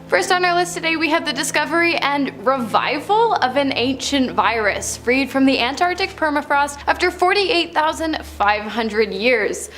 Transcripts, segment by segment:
First on our list today we have the discovery and revival of an ancient virus freed from the Antarctic permafrost after 48,500 years.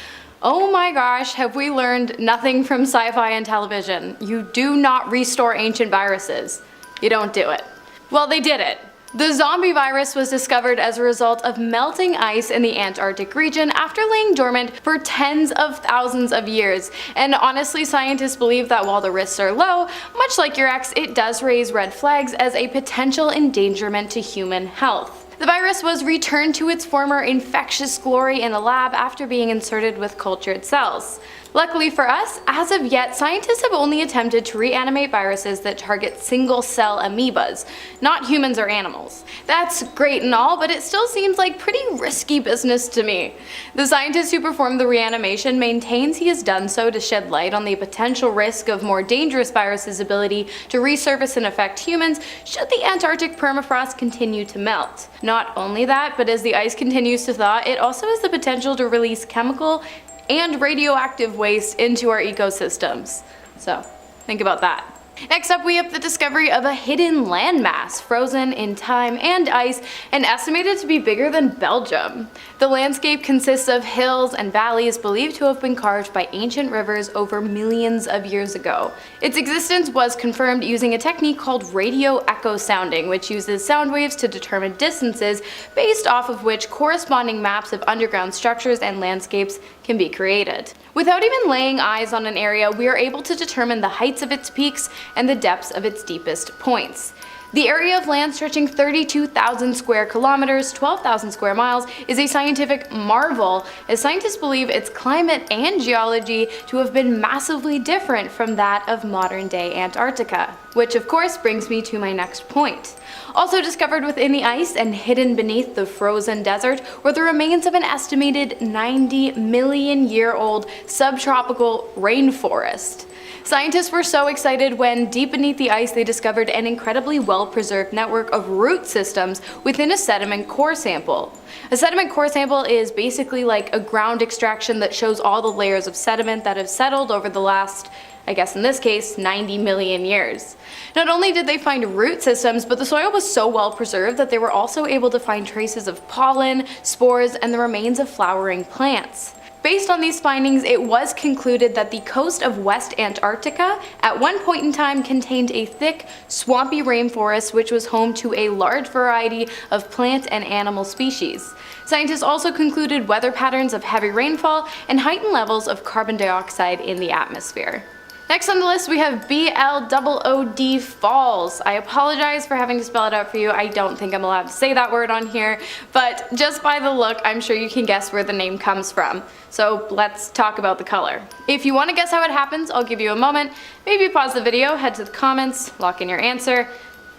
Oh my gosh, have we learned nothing from sci-fi and television? You do not restore ancient viruses. You don't do it. Well, they did it. The zombie virus was discovered as a result of melting ice in the Antarctic region after laying dormant for tens of thousands of years. And honestly, scientists believe that while the risks are low, much like your ex, it does raise red flags as a potential endangerment to human health. The virus was returned to its former infectious glory in a lab after being inserted with cultured cells. Luckily for us, as of yet, scientists have only attempted to reanimate viruses that target single-cell amoebas, not humans or animals. That's great and all, but it still seems like pretty risky business to me. The scientist who performed the reanimation maintains he has done so to shed light on the potential risk of more dangerous viruses' ability to resurface and affect humans should the Antarctic permafrost continue to melt. Not only that, but as the ice continues to thaw, it also has the potential to release chemical and radioactive waste into our ecosystems. So, think about that. Next up we have the discovery of a hidden landmass frozen in time and ice and estimated to be bigger than Belgium. The landscape consists of hills and valleys believed to have been carved by ancient rivers over millions of years ago. Its existence was confirmed using a technique called radio echo sounding, which uses sound waves to determine distances based off of which corresponding maps of underground structures and landscapes can be created. Without even laying eyes on an area, we are able to determine the heights of its peaks and the depths of its deepest points. The area of land stretching 32,000 square kilometers, 12,000 square miles, is a scientific marvel, as scientists believe its climate and geology to have been massively different from that of modern-day Antarctica. Which of course brings me to my next point. Also discovered within the ice and hidden beneath the frozen desert were the remains of an estimated 90 million year old subtropical rainforest. Scientists were so excited when, deep beneath the ice, they discovered an incredibly well-preserved network of root systems within a sediment core sample. A sediment core sample is basically like a ground extraction that shows all the layers of sediment that have settled over the last, I guess in this case, 90 million years. Not only did they find root systems, but the soil was so well preserved that they were also able to find traces of pollen, spores, and the remains of flowering plants. Based on these findings, it was concluded that the coast of West Antarctica at one point in time contained a thick, swampy rainforest which was home to a large variety of plant and animal species. Scientists also concluded weather patterns of heavy rainfall and heightened levels of carbon dioxide in the atmosphere. Next on the list we have BLOOD Falls. I apologize for having to spell it out for you. I don't think I'm allowed to say that word on here, but just by the look, I'm sure you can guess where the name comes from. So let's talk about the color. If you want to guess how it happens, I'll give you a moment. Maybe pause the video, head to the comments, lock in your answer.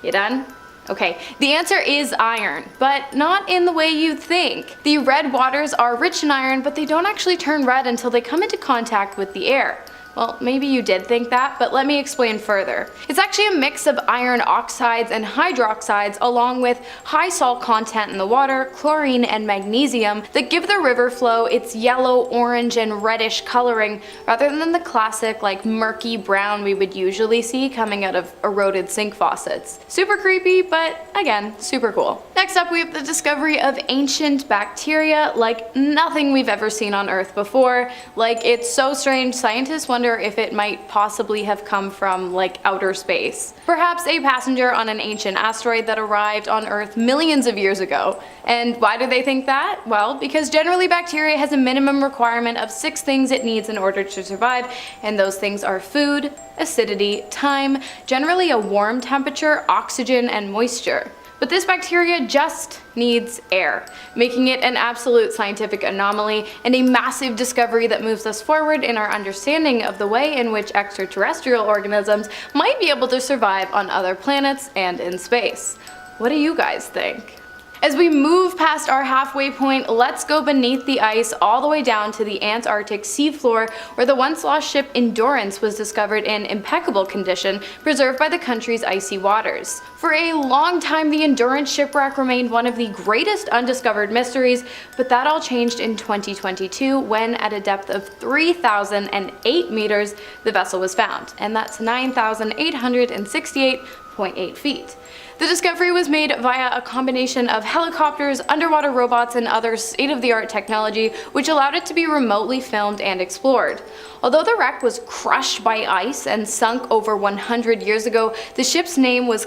You done? Okay, the answer is iron, but not in the way you'd think. The red waters are rich in iron, but they don't actually turn red until they come into contact with the air. Well, maybe you did think that, but let me explain further. It's actually a mix of iron oxides and hydroxides along with high salt content in the water, chlorine, and magnesium that give the river flow its yellow, orange, and reddish coloring rather than the classic like murky brown we would usually see coming out of eroded sink faucets. Super creepy, but again, super cool. Next up we have the discovery of ancient bacteria like nothing we've ever seen on Earth before. Like, it's so strange, scientists wonder if it might possibly have come from like outer space. Perhaps a passenger on an ancient asteroid that arrived on Earth millions of years ago. And why do they think that? Well, because generally bacteria has a minimum requirement of 6 things it needs in order to survive, and those things are food, acidity, time, generally a warm temperature, oxygen, and moisture. But this bacteria just needs air, making it an absolute scientific anomaly and a massive discovery that moves us forward in our understanding of the way in which extraterrestrial organisms might be able to survive on other planets and in space. What do you guys think? As we move past our halfway point, let's go beneath the ice all the way down to the Antarctic seafloor, where the once lost ship Endurance was discovered in impeccable condition, preserved by the country's icy waters. For a long time, the Endurance shipwreck remained one of the greatest undiscovered mysteries, but that all changed in 2022 when, at a depth of 3,008 meters, the vessel was found, and that's 9,868.8 feet. The discovery was made via a combination of helicopters, underwater robots, and other state-of-the-art technology, which allowed it to be remotely filmed and explored. Although the wreck was crushed by ice and sunk over 100 years ago, the ship's name was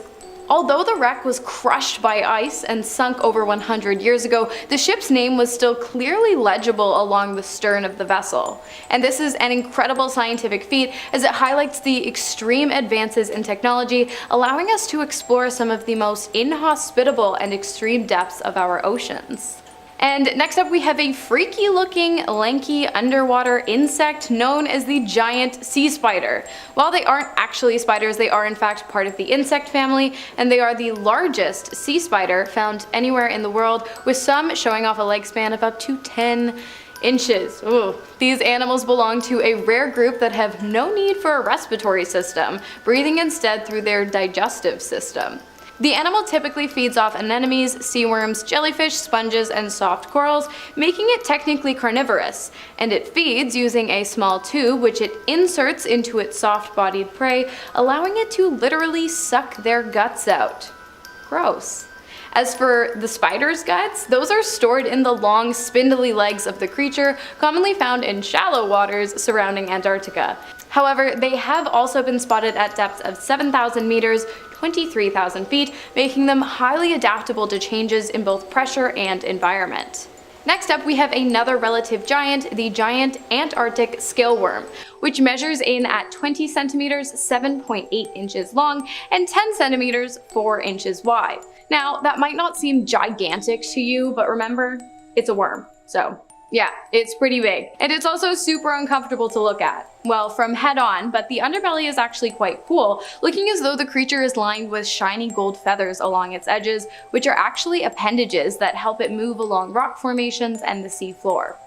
still clearly legible along the stern of the vessel. And this is an incredible scientific feat, as it highlights the extreme advances in technology, allowing us to explore some of the most inhospitable and extreme depths of our oceans. And next up we have a freaky looking, lanky underwater insect known as the giant sea spider. While they aren't actually spiders, they are in fact part of the insect family, and they are the largest sea spider found anywhere in the world, with some showing off a leg span of up to 10 inches. Ooh. These animals belong to a rare group that have no need for a respiratory system, breathing instead through their digestive system. The animal typically feeds off anemones, seaworms, jellyfish, sponges, and soft corals, making it technically carnivorous, and it feeds using a small tube which it inserts into its soft-bodied prey, allowing it to literally suck their guts out. Gross. As for the spider's guts, those are stored in the long, spindly legs of the creature, commonly found in shallow waters surrounding Antarctica. However, they have also been spotted at depths of 7,000 meters, 23,000 feet, making them highly adaptable to changes in both pressure and environment. Next up, we have another relative giant, the giant Antarctic scale worm, which measures in at 20 centimeters, 7.8 inches long, and 10 centimeters, 4 inches wide. Now, that might not seem gigantic to you, but remember, it's a worm, so yeah, it's pretty big. And it's also super uncomfortable to look at. Well, from head on, but the underbelly is actually quite cool, looking as though the creature is lined with shiny gold feathers along its edges, which are actually appendages that help it move along rock formations and the sea floor.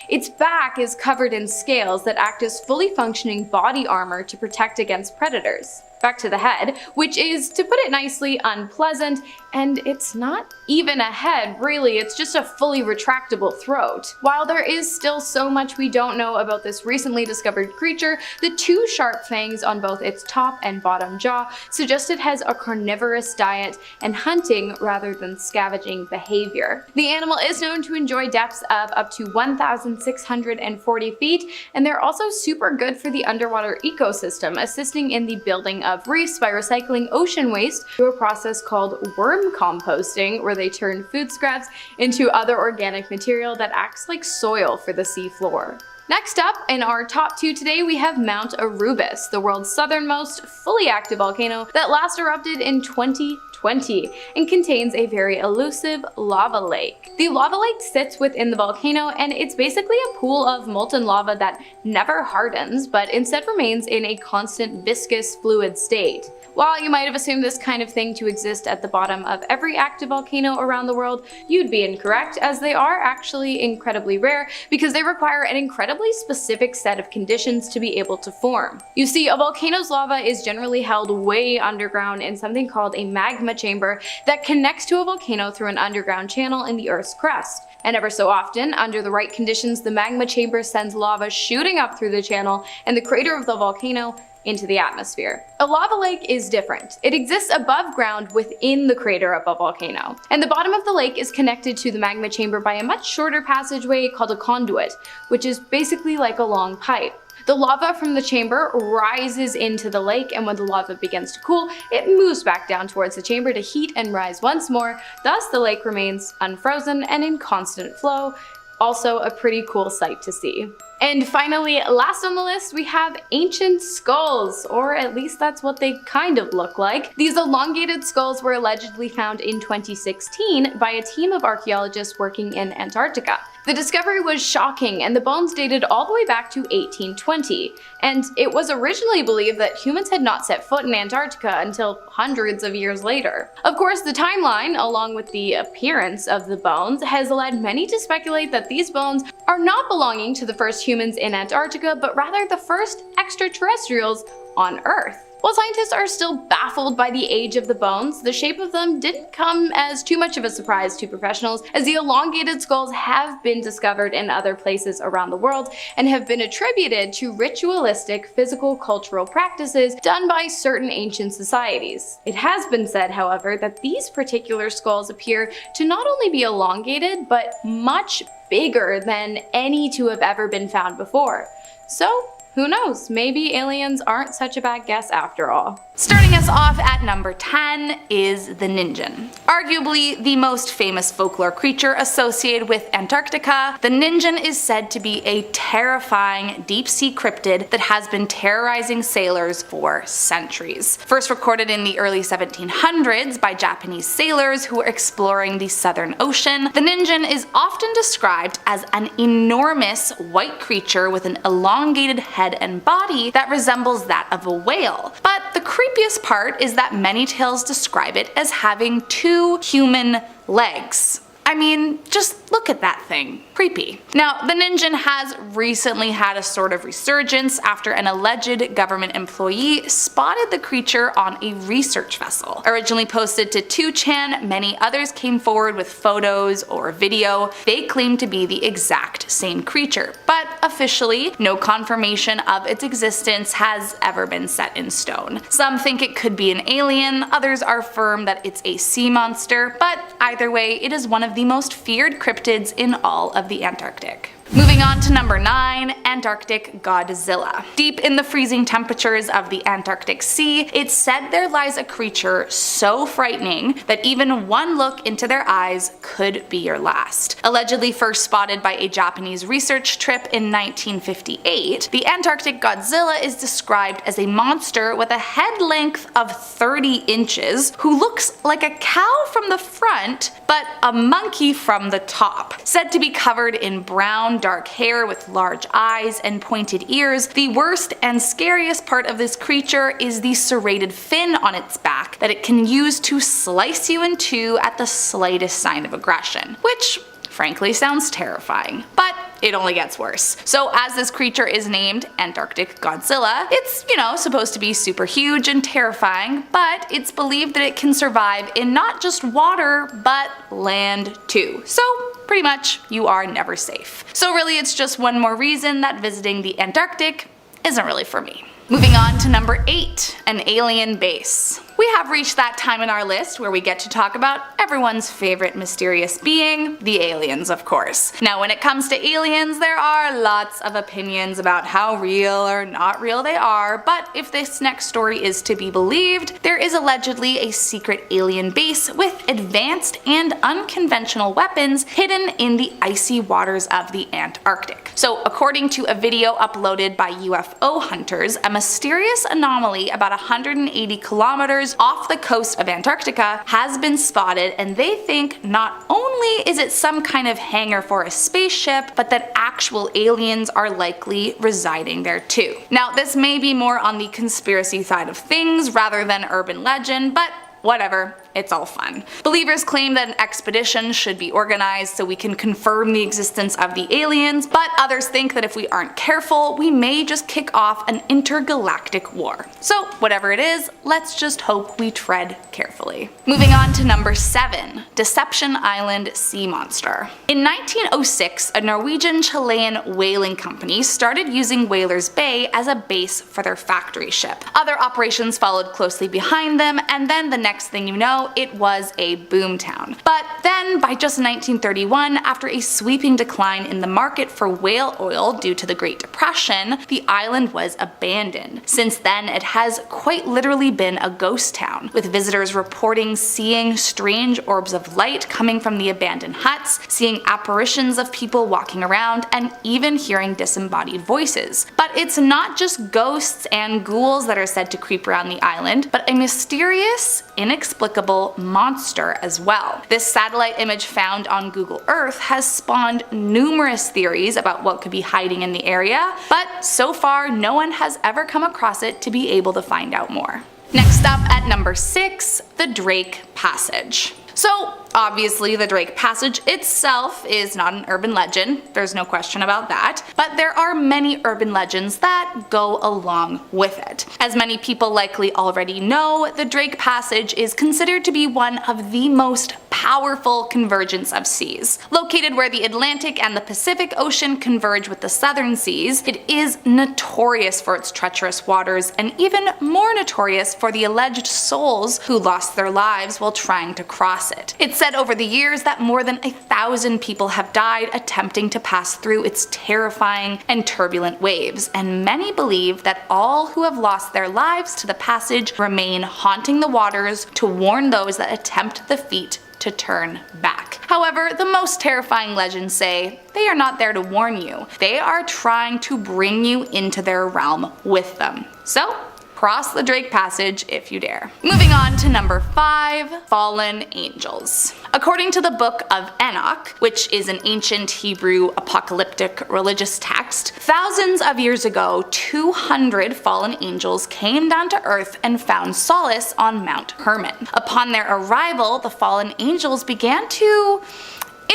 Its back is covered in scales that act as fully functioning body armor to protect against predators. Back to the head, which is, to put it nicely, unpleasant, and it's not even a head, really, it's just a fully retractable throat. While there is still so much we don't know about this recently discovered creature, the two sharp fangs on both its top and bottom jaw suggest it has a carnivorous diet and hunting rather than scavenging behavior. The animal is known to enjoy depths of up to 1,640 feet, and they're also super good for the underwater ecosystem, assisting in the building of reefs by recycling ocean waste through a process called worm composting, where they turn food scraps into other organic material that acts like soil for the sea floor. Next up, in our top two today, we have Mount Erebus, the world's southernmost fully active volcano that last erupted in 2020 and contains a very elusive lava lake. The lava lake sits within the volcano, and it's basically a pool of molten lava that never hardens, but instead remains in a constant viscous fluid state. While you might have assumed this kind of thing to exist at the bottom of every active volcano around the world, you'd be incorrect, as they are actually incredibly rare because they require an incredibly specific set of conditions to be able to form. You see, a volcano's lava is generally held way underground in something called a magma chamber that connects to a volcano through an underground channel in the Earth's crust. And ever so often, under the right conditions, the magma chamber sends lava shooting up through the channel and the crater of the volcano into the atmosphere. A lava lake is different. It exists above ground within the crater of a volcano, and the bottom of the lake is connected to the magma chamber by a much shorter passageway called a conduit, which is basically like a long pipe. The lava from the chamber rises into the lake, and when the lava begins to cool, it moves back down towards the chamber to heat and rise once more. Thus, the lake remains unfrozen and in constant flow. Also a pretty cool sight to see. And finally, last on the list, we have ancient skulls, or at least that's what they kind of look like. These elongated skulls were allegedly found in 2016 by a team of archaeologists working in Antarctica. The discovery was shocking, and the bones dated all the way back to 1820, and it was originally believed that humans had not set foot in Antarctica until hundreds of years later. Of course, the timeline, along with the appearance of the bones, has led many to speculate that these bones are not belonging to the first humans in Antarctica, but rather the first extraterrestrials on Earth. While scientists are still baffled by the age of the bones, the shape of them didn't come as too much of a surprise to professionals, as the elongated skulls have been discovered in other places around the world and have been attributed to ritualistic physical cultural practices done by certain ancient societies. It has been said, however, that these particular skulls appear to not only be elongated, but much bigger than any to have ever been found before. So, who knows, maybe aliens aren't such a bad guess after all. Starting us off at number 10 is the Ningen. Arguably the most famous folklore creature associated with Antarctica, the Ningen is said to be a terrifying deep-sea cryptid that has been terrorizing sailors for centuries. First recorded in the early 1700s by Japanese sailors who were exploring the Southern Ocean, the Ningen is often described as an enormous white creature with an elongated head and body that resembles that of a whale. But the creepiest part is that many tales describe it as having 2 human legs. I mean, just look at that thing. Creepy. Now, the Ningen has recently had a sort of resurgence after an alleged government employee spotted the creature on a research vessel. Originally posted to 2chan, many others came forward with photos or video. They claim to be the exact same creature, but officially, no confirmation of its existence has ever been set in stone. Some think it could be an alien, others are firm that it's a sea monster, but either way, it is one of the most feared cryptids in all of the Antarctic. Moving on to number 9, Antarctic Godzilla. Deep in the freezing temperatures of the Antarctic Sea, it's said there lies a creature so frightening that even one look into their eyes could be your last. Allegedly first spotted by a Japanese research trip in 1958, the Antarctic Godzilla is described as a monster with a head length of 30 inches who looks like a cow from the front but a monkey from the top. Said to be covered in brown dark hair with large eyes and pointed ears, the worst and scariest part of this creature is the serrated fin on its back that it can use to slice you in two at the slightest sign of aggression, which frankly sounds terrifying. But it only gets worse. So as this creature is named Antarctic Godzilla, it's, supposed to be super huge and terrifying, but it's believed that it can survive in not just water, but land too. So pretty much you are never safe. So really it's just one more reason that visiting the Antarctic isn't really for me. Moving on to number 8, an alien base. We have reached that time in our list where we get to talk about everyone's favorite mysterious being, the aliens, of course. Now when it comes to aliens, there are lots of opinions about how real or not real they are, but if this next story is to be believed, there is allegedly a secret alien base with advanced and unconventional weapons hidden in the icy waters of the Antarctic. So according to a video uploaded by UFO hunters, a mysterious anomaly about 180 kilometers off the coast of Antarctica has been spotted, and they think not only is it some kind of hangar for a spaceship, but that actual aliens are likely residing there too. Now this may be more on the conspiracy side of things rather than urban legend, but whatever, it's all fun. Believers claim that an expedition should be organized so we can confirm the existence of the aliens, but others think that if we aren't careful, we may just kick off an intergalactic war. So whatever it is, let's just hope we tread carefully. Moving on to number 7, Deception Island Sea Monster. In 1906, a Norwegian-Chilean whaling company started using Whalers Bay as a base for their factory ship. Other operations followed closely behind them, and then the next thing you know, it was a boomtown. But then, by just 1931, after a sweeping decline in the market for whale oil due to the Great Depression, the island was abandoned. Since then, it has quite literally been a ghost town, with visitors reporting seeing strange orbs of light coming from the abandoned huts, seeing apparitions of people walking around, and even hearing disembodied voices. But it's not just ghosts and ghouls that are said to creep around the island, but a mysterious, inexplicable monster as well. This satellite image found on Google Earth has spawned numerous theories about what could be hiding in the area, but so far no one has ever come across it to be able to find out more. Next up at number 6, the Drake Passage. So obviously the Drake Passage itself is not an urban legend, there's no question about that, but there are many urban legends that go along with it. As many people likely already know, the Drake Passage is considered to be one of the most powerful convergence of seas. Located where the Atlantic and the Pacific Ocean converge with the southern seas, it is notorious for its treacherous waters, and even more notorious for the alleged souls who lost their lives while trying to cross it. It's said over the years that more than 1,000 people have died attempting to pass through its terrifying and turbulent waves, and many believe that all who have lost their lives to the passage remain haunting the waters to warn those that attempt the feat to turn back. However, the most terrifying legends say they are not there to warn you. They are trying to bring you into their realm with them. So, cross the Drake Passage if you dare. Moving on to number 5, fallen angels. According to the Book of Enoch, which is an ancient Hebrew apocalyptic religious text, thousands of years ago, 200 fallen angels came down to earth and found solace on Mount Hermon. Upon their arrival, the fallen angels began to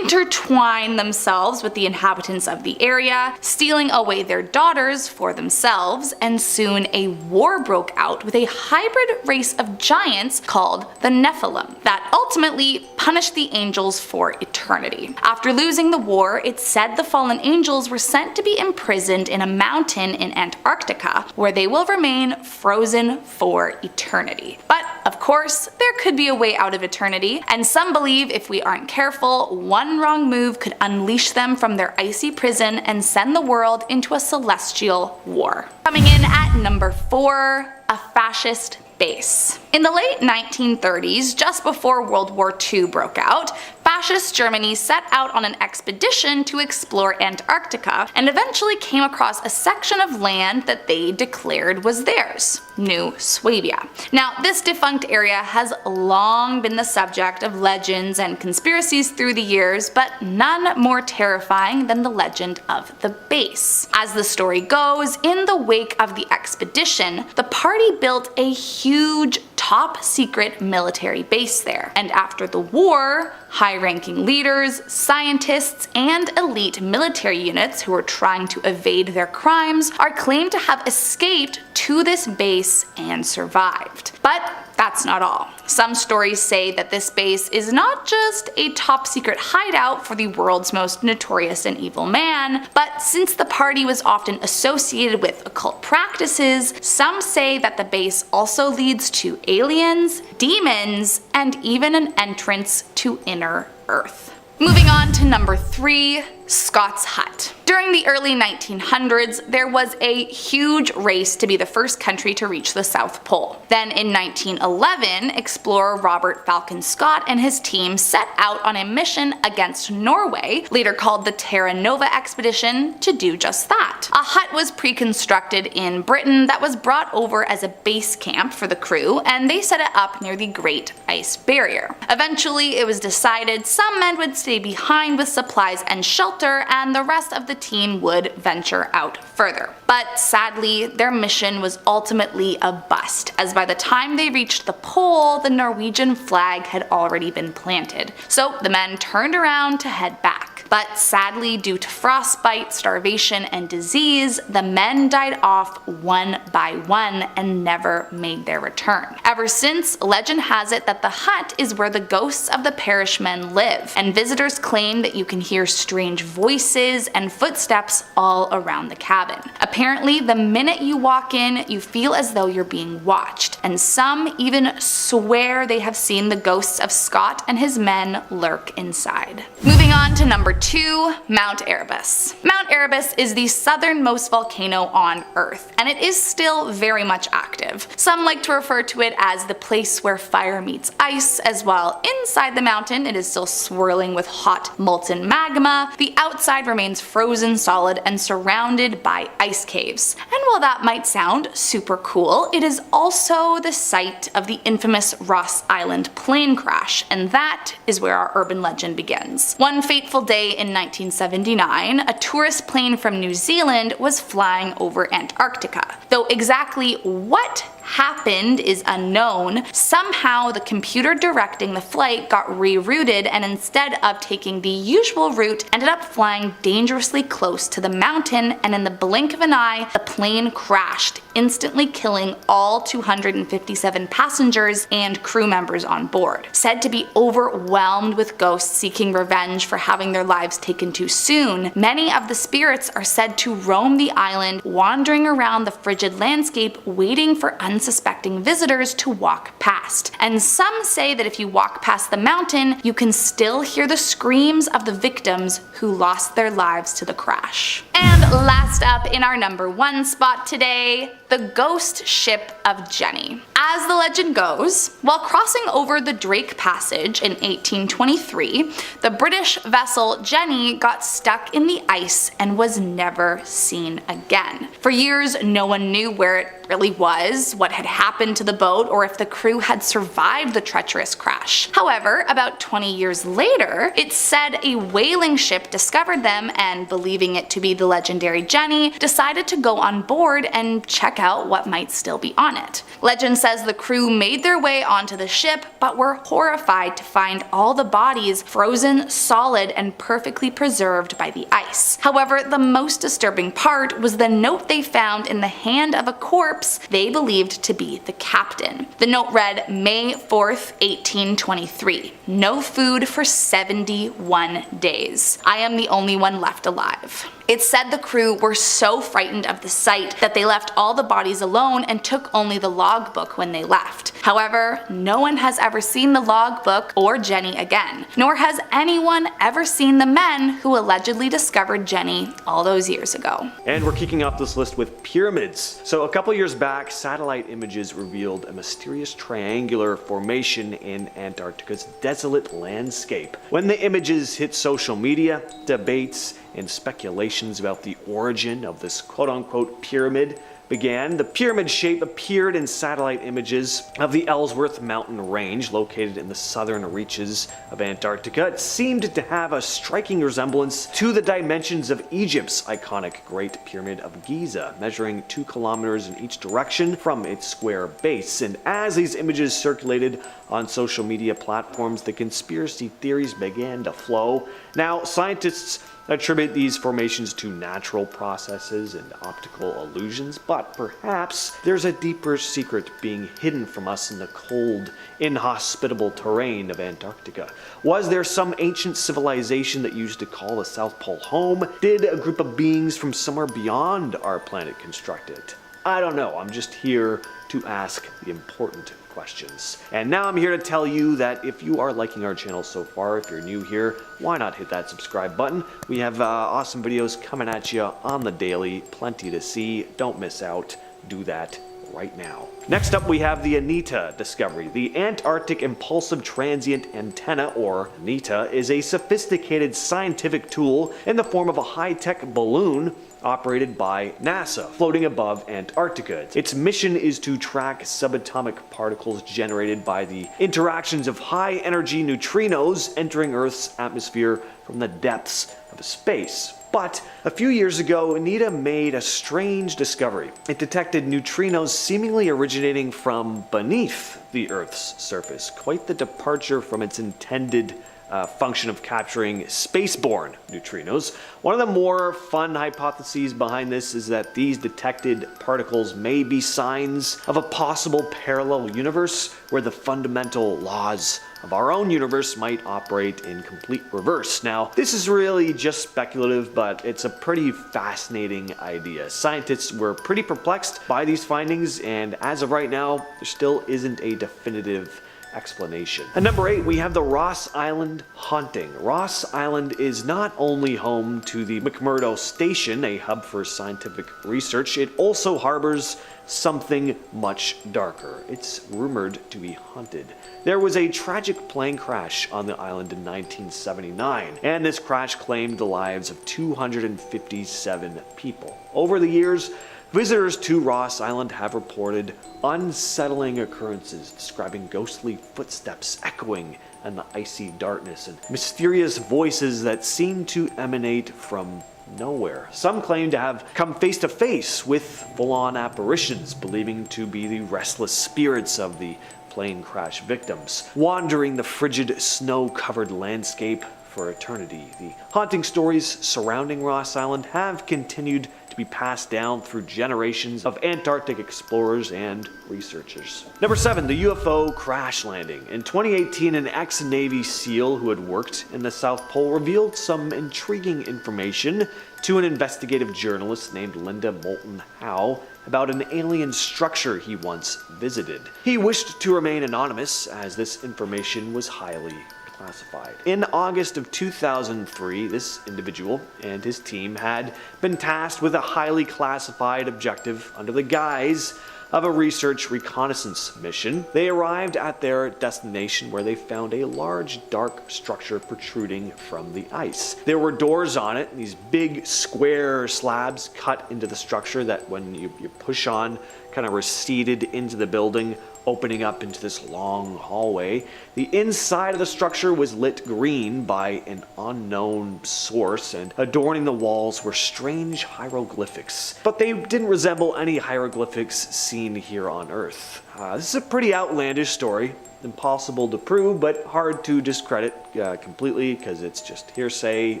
intertwine themselves with the inhabitants of the area, stealing away their daughters for themselves, and soon a war broke out with a hybrid race of giants called the Nephilim that ultimately punished the angels for eternity. After losing the war, it's said the fallen angels were sent to be imprisoned in a mountain in Antarctica, where they will remain frozen for eternity. But of course, there could be a way out of eternity, and some believe if we aren't careful, one wrong move could unleash them from their icy prison and send the world into a celestial war. Coming in at number 4, a fascist base. In the late 1930s, just before World War II broke out, Fascist Germany set out on an expedition to explore Antarctica and eventually came across a section of land that they declared was theirs, New Swabia. Now, this defunct area has long been the subject of legends and conspiracies through the years, but none more terrifying than the legend of the base. As the story goes, in the wake of the expedition, the party built a huge top secret military base there, and after the war, high-ranking leaders, scientists, and elite military units who were trying to evade their crimes are claimed to have escaped to this base and survived. But that's not all. Some stories say that this base is not just a top secret hideout for the world's most notorious and evil man, but since the party was often associated with occult practices, some say that the base also leads to aliens, demons, and even an entrance to inner Earth. Moving on to number 3, Scott's Hut. During the early 1900s, there was a huge race to be the first country to reach the South Pole. Then in 1911, explorer Robert Falcon Scott and his team set out on a mission against Norway, later called the Terra Nova expedition, to do just that. A hut was pre-constructed in Britain that was brought over as a base camp for the crew, and they set it up near the Great Ice Barrier. Eventually, it was decided some men would stay behind with supplies and shelter, and the rest of the team would venture out further. But sadly, their mission was ultimately a bust, as by the time they reached the pole, the Norwegian flag had already been planted. So the men turned around to head back. But sadly, due to frostbite, starvation, and disease, the men died off one by one and never made their return. Ever since, legend has it that the hut is where the ghosts of the perished men live, and visitors claim that you can hear strange voices and footsteps all around the cabin. Apparently, the minute you walk in, you feel as though you're being watched, and some even swear they have seen the ghosts of Scott and his men lurk inside. Moving on to number 2, Mount Erebus. Mount Erebus is the southernmost volcano on Earth, and it is still very much active. Some like to refer to it as the place where fire meets ice, as while inside the mountain it is still swirling with hot molten magma, the outside remains frozen solid and surrounded by ice caves. And while that might sound super cool, it is also the site of the infamous Ross Island plane crash, and that is where our urban legend begins. One fateful day in 1979, a tourist plane from New Zealand was flying over Antarctica. Though exactly what happened is unknown, somehow the computer directing the flight got rerouted, and instead of taking the usual route, ended up flying dangerously close to the mountain, and in the blink of an eye, the plane crashed, instantly killing all 257 passengers and crew members on board. Said to be overwhelmed with ghosts seeking revenge for having their lives taken too soon, many of the spirits are said to roam the island, wandering around the frigid landscape, waiting for unsuspecting visitors to walk past. And some say that if you walk past the mountain, you can still hear the screams of the victims who lost their lives to the crash. And last up in our number 1 spot today, the ghost ship of Jenny. As the legend goes, while crossing over the Drake Passage in 1823, the British vessel Jenny got stuck in the ice and was never seen again. For years, no one knew where it really was, what had happened to the boat, or if the crew had survived the treacherous crash. However, about 20 years later, it's said a whaling ship discovered them and, believing it to be the legendary Jenny, decided to go on board and check out what might still be on it. Legend says the crew made their way onto the ship, but were horrified to find all the bodies frozen solid and perfectly preserved by the ice. However, the most disturbing part was the note they found in the hand of a corpse they believed to be the captain. The note read, May 4th, 1823. No food for 71 days. I am the only one left alive. It's said the crew were so frightened of the sight that they left all the bodies alone and took only the logbook when they left. However, no one has ever seen the logbook or Jenny again, nor has anyone ever seen the men who allegedly discovered Jenny all those years ago. And we're kicking off this list with pyramids. So a couple years back, satellite images revealed a mysterious triangular formation in Antarctica's desolate landscape. When the images hit social media, debates and speculations about the origin of this quote-unquote pyramid began. The pyramid shape appeared in satellite images of the Ellsworth mountain range located in the southern reaches of Antarctica. It seemed to have a striking resemblance to the dimensions of Egypt's iconic Great Pyramid of Giza, measuring 2 kilometers in each direction from its square base. And as these images circulated on social media platforms, the conspiracy theories began to flow. Now, scientists attribute these formations to natural processes and optical illusions, but perhaps there's a deeper secret being hidden from us in the cold, inhospitable terrain of Antarctica. Was there some ancient civilization that used to call the South Pole home? Did a group of beings from somewhere beyond our planet construct it? I don't know, I'm just here to ask the important questions. And now I'm here to tell you that if you are liking our channel so far, if you're new here, why not hit that subscribe button? We have awesome videos coming at you on the daily, plenty to see. Don't miss out. Do that right now. Next up, we have the ANITA discovery. The Antarctic Impulsive Transient Antenna, or ANITA, is a sophisticated scientific tool in the form of a high-tech balloon operated by NASA, floating above Antarctica. Its mission is to track subatomic particles generated by the interactions of high-energy neutrinos entering Earth's atmosphere from the depths of space. But a few years ago, ANITA made a strange discovery. It detected neutrinos seemingly originating from beneath the Earth's surface, quite the departure from its intended a function of capturing spaceborne neutrinos. One of the more fun hypotheses behind this is that these detected particles may be signs of a possible parallel universe where the fundamental laws of our own universe might operate in complete reverse. Now, this is really just speculative, but it's a pretty fascinating idea. Scientists were pretty perplexed by these findings, and as of right now, there still isn't a definitive explanation. At number 8, we have the Ross Island haunting. Ross Island is not only home to the McMurdo Station, a hub for scientific research, it also harbors something much darker. It's rumored to be haunted. There was a tragic plane crash on the island in 1979, and this crash claimed the lives of 257 people. Over the years, visitors to Ross Island have reported unsettling occurrences describing ghostly footsteps echoing in the icy darkness and mysterious voices that seem to emanate from nowhere. Some claim to have come face to face with full-on apparitions, believing to be the restless spirits of the plane crash victims, wandering the frigid snow-covered landscape for eternity. The haunting stories surrounding Ross Island have continued to be passed down through generations of Antarctic explorers and researchers. Number 7, the UFO crash landing. In 2018, an ex-Navy SEAL who had worked in the South Pole revealed some intriguing information to an investigative journalist named Linda Moulton Howe about an alien structure he once visited. He wished to remain anonymous as this information was highly classified. In August of 2003, this individual and his team had been tasked with a highly classified objective under the guise of a research reconnaissance mission. They arrived at their destination where they found a large dark structure protruding from the ice. There were doors on it, these big square slabs cut into the structure that when you push on kind of receded into the building, opening up into this long hallway. The inside of the structure was lit green by an unknown source, and adorning the walls were strange hieroglyphics. But they didn't resemble any hieroglyphics seen here on Earth. This is a pretty outlandish story. Impossible to prove, but hard to discredit completely because it's just hearsay,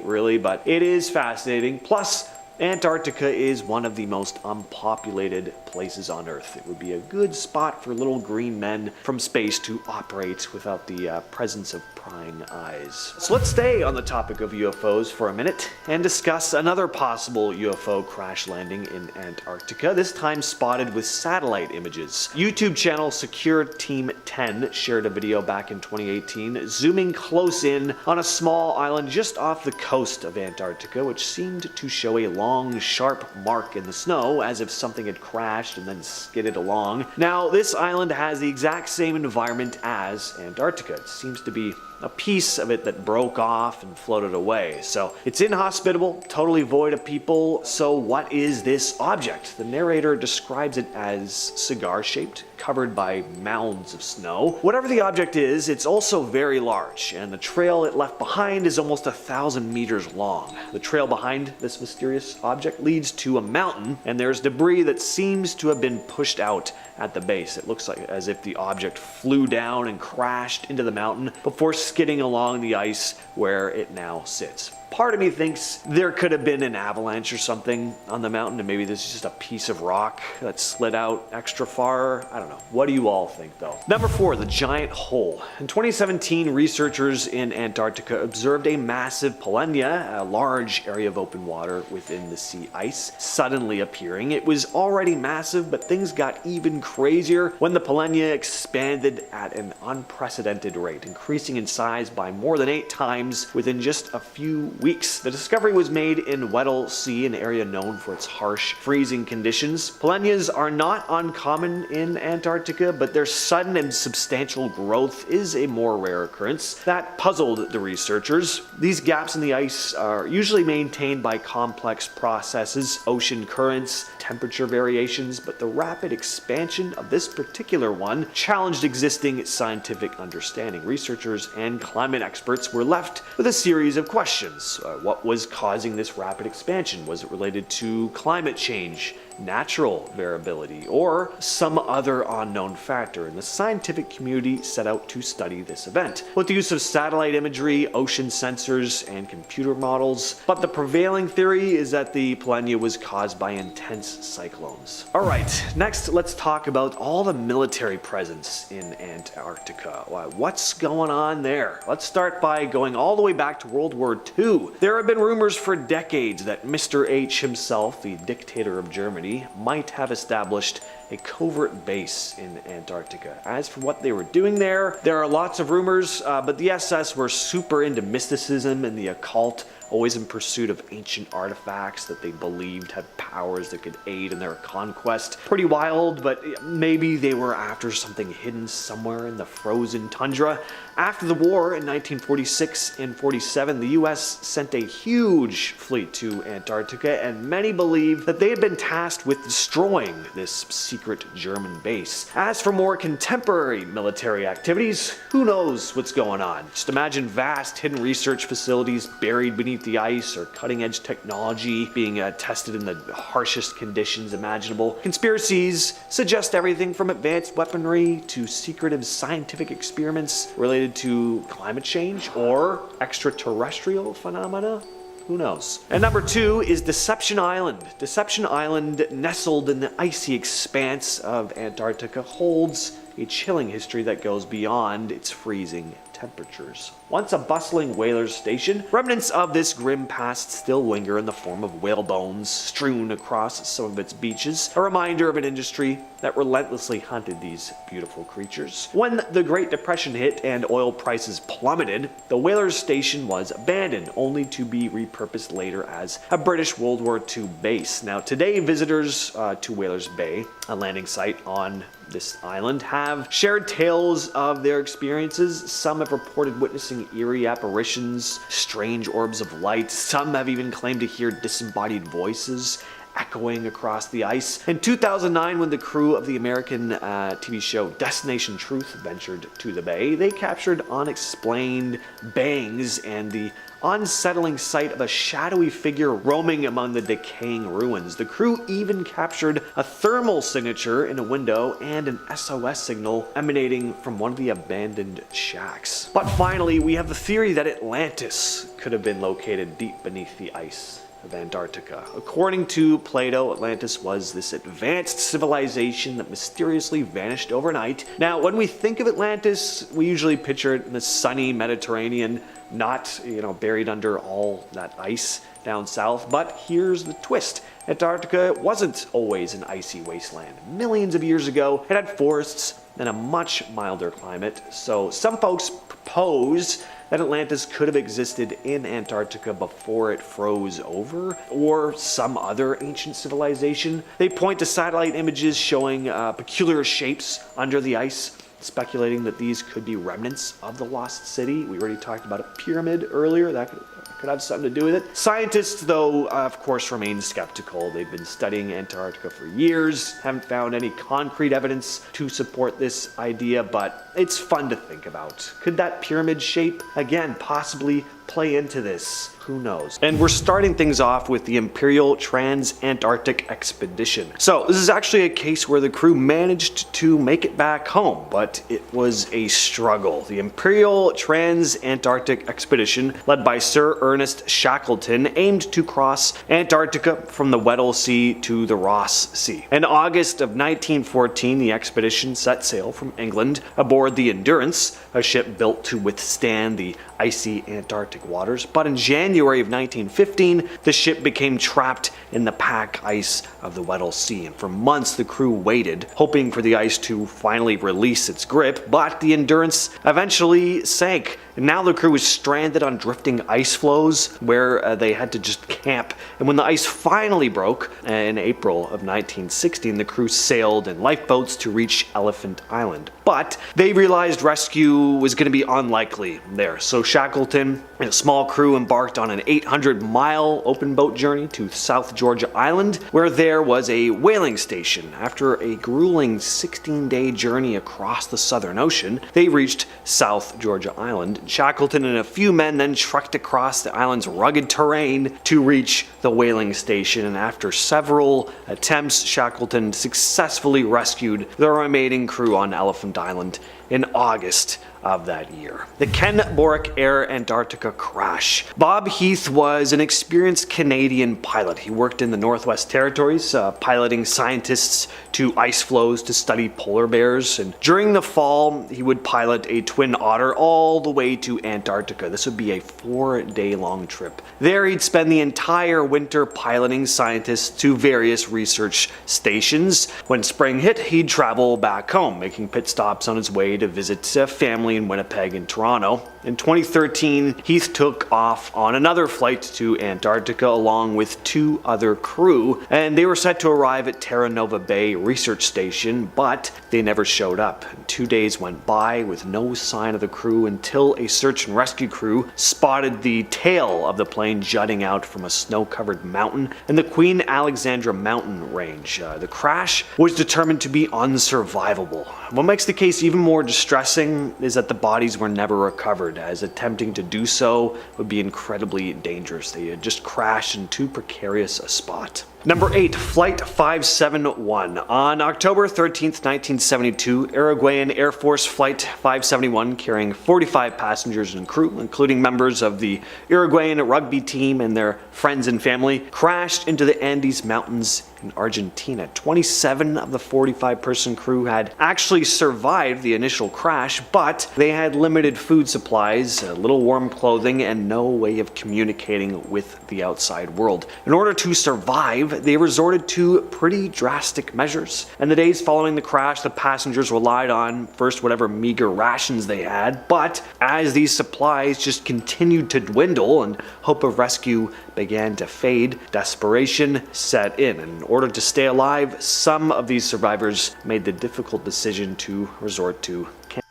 really, but it is fascinating. Plus, Antarctica is one of the most unpopulated places on Earth. It would be a good spot for little green men from space to operate without the presence of prying eyes. So let's stay on the topic of UFOs for a minute and discuss another possible UFO crash landing in Antarctica, this time spotted with satellite images. YouTube channel Secure Team 10 shared a video back in 2018 zooming close in on a small island just off the coast of Antarctica, which seemed to show a long, sharp mark in the snow as if something had crashed and then skidded along. Now, this island has the exact same environment as Antarctica. It seems to be a piece of it that broke off and floated away. So it's inhospitable, totally void of people. So what is this object? The narrator describes it as cigar-shaped, covered by mounds of snow. Whatever the object is, it's also very large, and the trail it left behind is almost 1,000 meters long. The trail behind this mysterious object leads to a mountain, and there's debris that seems to have been pushed out at the base. It looks like as if the object flew down and crashed into the mountain before skidding along the ice where it now sits. Part of me thinks there could have been an avalanche or something on the mountain, and maybe this is just a piece of rock that slid out extra far. I don't know. What do you all think, though? Number 4, the giant hole. In 2017, researchers in Antarctica observed a massive polynya, a large area of open water within the sea ice, suddenly appearing. It was already massive, but things got even crazier when the polynya expanded at an unprecedented rate, increasing in size by more than 8 times within just a few weeks. The discovery was made in Weddell Sea, an area known for its harsh freezing conditions. Polynyas are not uncommon in Antarctica, but their sudden and substantial growth is a more rare occurrence. That puzzled the researchers. These gaps in the ice are usually maintained by complex processes, ocean currents, temperature variations, but the rapid expansion of this particular one challenged existing scientific understanding. Researchers and climate experts were left with a series of questions. What was causing this rapid expansion? Was it related to climate change, natural variability or some other unknown factor, and the scientific community set out to study this event with the use of satellite imagery, ocean sensors, and computer models. But the prevailing theory is that the Polenia was caused by intense cyclones. Alright, next let's talk about all the military presence in Antarctica. What's going on there? Let's start by going all the way back to World War II. There have been rumors for decades that Mr. H himself, the dictator of Germany, might have established a covert base in Antarctica. As for what they were doing there are lots of rumors, but the SS were super into mysticism and the occult, always in pursuit of ancient artifacts that they believed had powers that could aid in their conquest. Pretty wild, but maybe they were after something hidden somewhere in the frozen tundra. After the war in 1946 and 47, the US sent a huge fleet to Antarctica, and many believe that they had been tasked with destroying this secret German base. As for more contemporary military activities, who knows what's going on? Just imagine vast hidden research facilities buried beneath the ice, or cutting-edge technology being tested in the harshest conditions imaginable. Conspiracies suggest everything from advanced weaponry to secretive scientific experiments related to climate change or extraterrestrial phenomena. Who knows? And number 2 is Deception Island. Deception Island, nestled in the icy expanse of Antarctica, holds a chilling history that goes beyond its freezing temperatures. Once a bustling whalers station, remnants of this grim past still linger in the form of whale bones strewn across some of its beaches, a reminder of an industry that relentlessly hunted these beautiful creatures. When the Great Depression hit and oil prices plummeted, the whalers station was abandoned, only to be repurposed later as a British World War II base. Now today, visitors to Whalers Bay, a landing site on this island, have shared tales of their experiences. Some have reported witnessing eerie apparitions, strange orbs of light. Some have even claimed to hear disembodied voices echoing across the ice. In 2009, when the crew of the American TV show Destination Truth ventured to the bay, they captured unexplained bangs and the unsettling sight of a shadowy figure roaming among the decaying ruins. The crew even captured a thermal signature in a window and an SOS signal emanating from one of the abandoned shacks. But finally, we have the theory that Atlantis could have been located deep beneath the ice of Antarctica. According to Plato, Atlantis was this advanced civilization that mysteriously vanished overnight. Now, when we think of Atlantis, we usually picture it in the sunny Mediterranean, not, buried under all that ice down south. But here's the twist. Antarctica wasn't always an icy wasteland. Millions of years ago, it had forests and a much milder climate. So some folks propose that Atlantis could have existed in Antarctica before it froze over, or some other ancient civilization. They point to satellite images showing peculiar shapes under the ice, speculating that these could be remnants of the lost city. We already talked about a pyramid earlier. That could have something to do with it. Scientists, though, of course, remain skeptical. They've been studying Antarctica for years, haven't found any concrete evidence to support this idea, but it's fun to think about. Could that pyramid shape, again, possibly play into this? Who knows? And we're starting things off with the Imperial Trans-Antarctic Expedition. So this is actually a case where the crew managed to make it back home, but it was a struggle. The Imperial Trans-Antarctic Expedition, led by Sir Ernest Shackleton, aimed to cross Antarctica from the Weddell Sea to the Ross Sea. In August of 1914, the expedition set sail from England aboard the Endurance, a ship built to withstand the icy Antarctic waters. But in January of 1915, the ship became trapped in the pack ice of the Weddell Sea, and for months the crew waited, hoping for the ice to finally release its grip, but the Endurance eventually sank. And now the crew was stranded on drifting ice floes where they had to just camp. And when the ice finally broke in April of 1916, the crew sailed in lifeboats to reach Elephant Island. But they realized rescue was going to be unlikely there. So Shackleton And a small crew embarked on an 800-mile open boat journey to South Georgia Island, where there was a whaling station. After a grueling 16-day journey across the Southern Ocean, they reached South Georgia Island. Shackleton and a few men then trekked across the island's rugged terrain to reach the whaling station, and after several attempts, Shackleton successfully rescued the remaining crew on Elephant Island in August of that year. The Ken Bourke Air Antarctica crash. Bob Heath was an experienced Canadian pilot. He worked in the Northwest Territories, piloting scientists to ice floes to study polar bears, and during the fall he would pilot a twin otter all the way to Antarctica. This would be a 4-day-long trip. There he'd spend the entire winter piloting scientists to various research stations. When spring hit, he'd travel back home, making pit stops on his way to visit family in Winnipeg and Toronto. In 2013, Heath took off on another flight to Antarctica along with 2 other crew, and they were set to arrive at Terra Nova Bay Research Station, but they never showed up. 2 days went by with no sign of the crew until a search and rescue crew spotted the tail of the plane jutting out from a snow-covered mountain in the Queen Alexandra mountain range. The crash was determined to be unsurvivable. What makes the case even more distressing is that the bodies were never recovered, as attempting to do so would be incredibly dangerous. They had just crashed in too precarious a spot. Number 8. Flight 571. On October 13th, 1972, Uruguayan Air Force Flight 571, carrying 45 passengers and crew, including members of the Uruguayan rugby team and their friends and family, crashed into the Andes Mountains in Argentina. 27 of the 45-person crew had actually survived the initial crash, but they had limited food supplies, little warm clothing, and no way of communicating with the outside world. In order to survive, they resorted to pretty drastic measures. In the days following the crash, the passengers relied on first whatever meager rations they had, but as these supplies just continued to dwindle and hope of rescue began to fade, desperation set in. In order to stay alive, some of these survivors made the difficult decision to resort to cannibalism.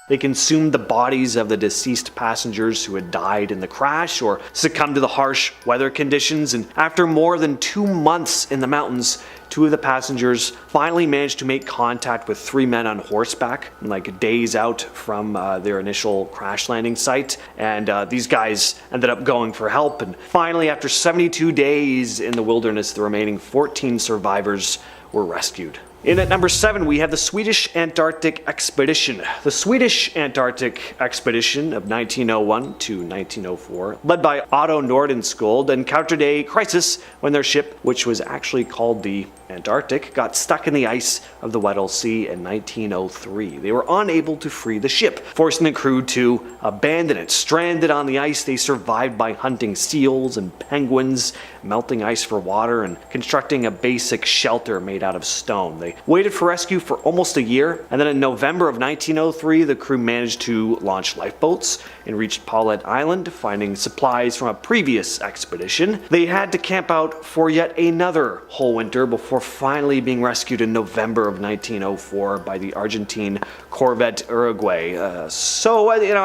They consumed the bodies of the deceased passengers who had died in the crash or succumbed to the harsh weather conditions, and after more than 2 months in the mountains, 2 of the passengers finally managed to make contact with 3 men on horseback, like days out from their initial crash landing site, and these guys ended up going for help, and finally, after 72 days in the wilderness, the remaining 14 survivors were rescued. In at number 7, we have the Swedish Antarctic Expedition. The Swedish Antarctic Expedition of 1901 to 1904, led by Otto Nordenskjöld, encountered a crisis when their ship, which was actually called the Antarctic, got stuck in the ice of the Weddell Sea in 1903. They were unable to free the ship, forcing the crew to abandon it. Stranded on the ice, they survived by hunting seals and penguins, melting ice for water, and constructing a basic shelter made out of stone. They waited for rescue for almost a year, and then in November of 1903, the crew managed to launch lifeboats and reached Paulette Island, finding supplies from a previous expedition. They had to camp out for yet another whole winter before finally being rescued in November of 1904 by the Argentine corvette Uruguay. A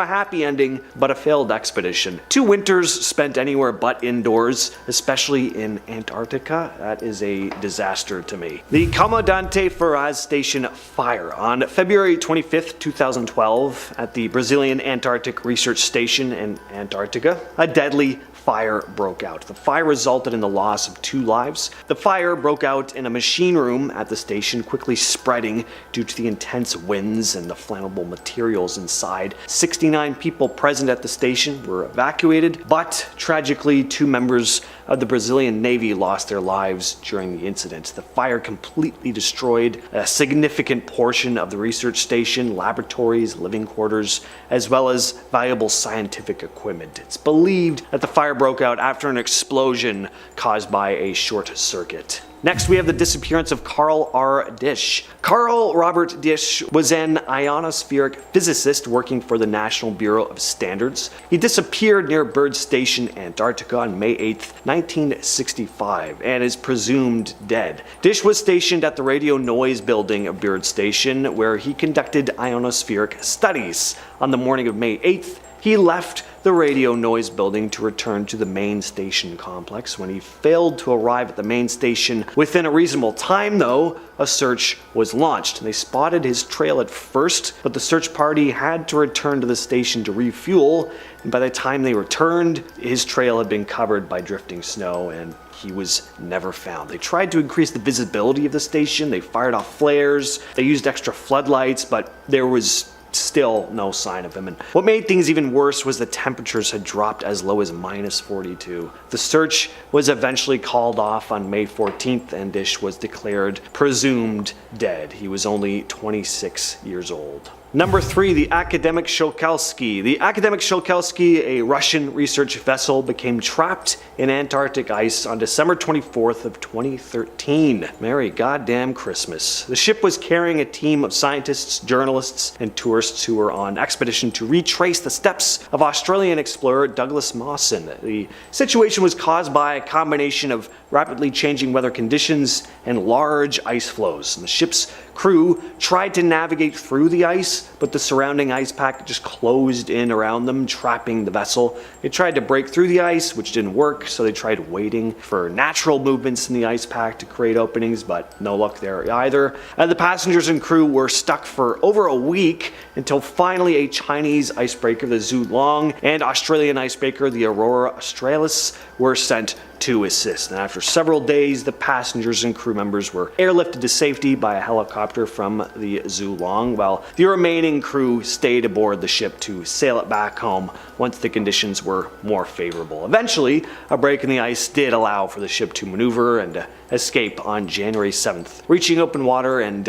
happy ending, but a failed expedition. 2 winters spent anywhere but indoors, especially in Antarctica. That is a disaster to me. The Comandante Ferraz Station fire. On February 25th, 2012, at the Brazilian Antarctic Research Station in Antarctica, a deadly fire broke out. The fire resulted in the loss of 2 lives. The fire broke out in a machine room at the station, quickly spreading due to the intense winds and the flammable materials inside. 69 people present at the station were evacuated, but tragically 2 members of the Brazilian Navy lost their lives during the incident. The fire completely destroyed a significant portion of the research station, laboratories, living quarters, as well as valuable scientific equipment. It's believed that the fire broke out after an explosion caused by a short circuit. Next, we have the disappearance of Carl R. Dish. Carl Robert Dish was an ionospheric physicist working for the National Bureau of Standards. He disappeared near Bird Station, Antarctica on May 8, 1965, and is presumed dead. Dish was stationed at the radio noise building of Bird Station, where he conducted ionospheric studies. On the morning of May 8th, He left the radio noise building to return to the main station complex. When he failed to arrive at the main station within a reasonable time, though, a search was launched. They spotted his trail at first, but the search party had to return to the station to refuel, and by the time they returned, his trail had been covered by drifting snow and he was never found. They tried to increase the visibility of the station, they fired off flares, they used extra floodlights, but there was still no sign of him. And what made things even worse was the temperatures had dropped as low as -42. The search was eventually called off on May 14th and Dish was declared presumed dead. He was only 26 years old. Number 3, the Akademik Shokalski. The Akademik Shokalski, a Russian research vessel, became trapped in Antarctic ice on December 24th of 2013. Merry goddamn Christmas. The ship was carrying a team of scientists, journalists, and tourists who were on expedition to retrace the steps of Australian explorer Douglas Mawson. The situation was caused by a combination of rapidly changing weather conditions and large ice flows. And the ship's crew tried to navigate through the ice, but the surrounding ice pack just closed in around them, trapping the vessel. They tried to break through the ice, which didn't work, so they tried waiting for natural movements in the ice pack to create openings, but no luck there either. The passengers and crew were stuck for over a week until finally a Chinese icebreaker, the Zhulong, and Australian icebreaker, the Aurora Australis, were sent to assist. And after several days, the passengers and crew members were airlifted to safety by a helicopter from the Zhulong, while the remaining crew stayed aboard the ship to sail it back home once the conditions were more favorable. Eventually, a break in the ice did allow for the ship to maneuver and escape on January 7th, reaching open water and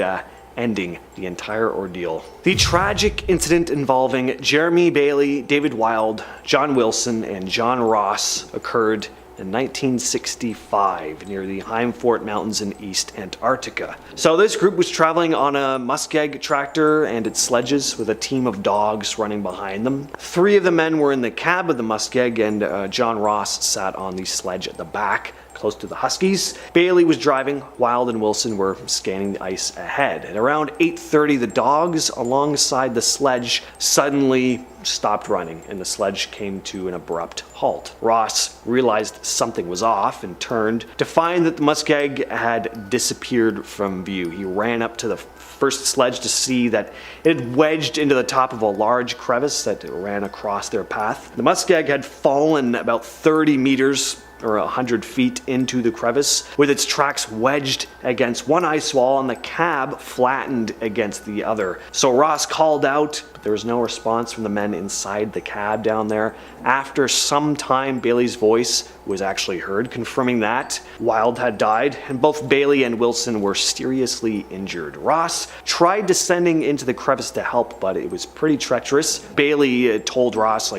ending the entire ordeal. The tragic incident involving Jeremy Bailey, David Wild, John Wilson, and John Ross occurred in 1965 near the Heim Fort Mountains in East Antarctica. So this group was traveling on a muskeg tractor and its sledges with a team of dogs running behind them. 3 of the men were in the cab of the muskeg and John Ross sat on the sledge at the back, close to the Huskies. Bailey was driving, Wild and Wilson were scanning the ice ahead. At around 8:30, the dogs alongside the sledge suddenly stopped running and the sledge came to an abrupt halt. Ross realized something was off and turned to find that the muskeg had disappeared from view. He ran up to the first sledge to see that it had wedged into the top of a large crevice that ran across their path. The muskeg had fallen about 30 meters or 100 feet into the crevice, with its tracks wedged against one ice wall and the cab flattened against the other. So Ross called out, but there was no response from the men inside the cab down there. After some time, Bailey's voice was actually heard, confirming that Wild had died, and both Bailey and Wilson were seriously injured. Ross tried descending into the crevice to help, but it was pretty treacherous. Bailey told Ross,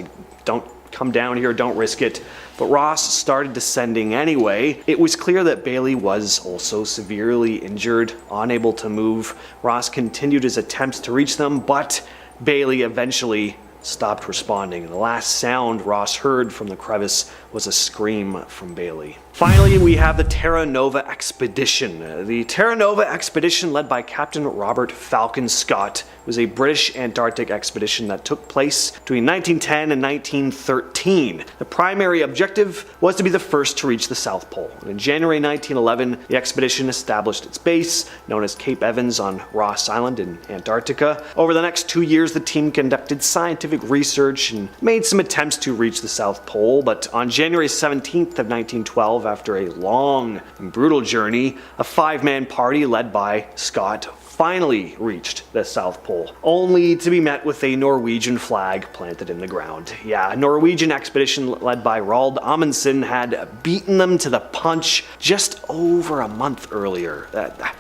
don't come down here, don't risk it. But Ross started descending anyway. It was clear that Bailey was also severely injured, unable to move. Ross continued his attempts to reach them, but Bailey eventually stopped responding. The last sound Ross heard from the crevice was a scream from Bailey. Finally, we have the Terra Nova expedition. The Terra Nova expedition, led by Captain Robert Falcon Scott, was a British Antarctic expedition that took place between 1910 and 1913. The primary objective was to be the first to reach the South Pole. And in January 1911, the expedition established its base, known as Cape Evans on Ross Island in Antarctica. Over the next 2 years, the team conducted scientific research and made some attempts to reach the South Pole, but on January 17th of 1912, after a long and brutal journey, a 5-man party led by Scott finally reached the South Pole, only to be met with a Norwegian flag planted in the ground. Yeah, a Norwegian expedition led by Roald Amundsen had beaten them to the punch just over a month earlier.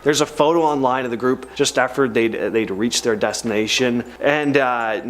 There's a photo online of the group just after they'd reached their destination and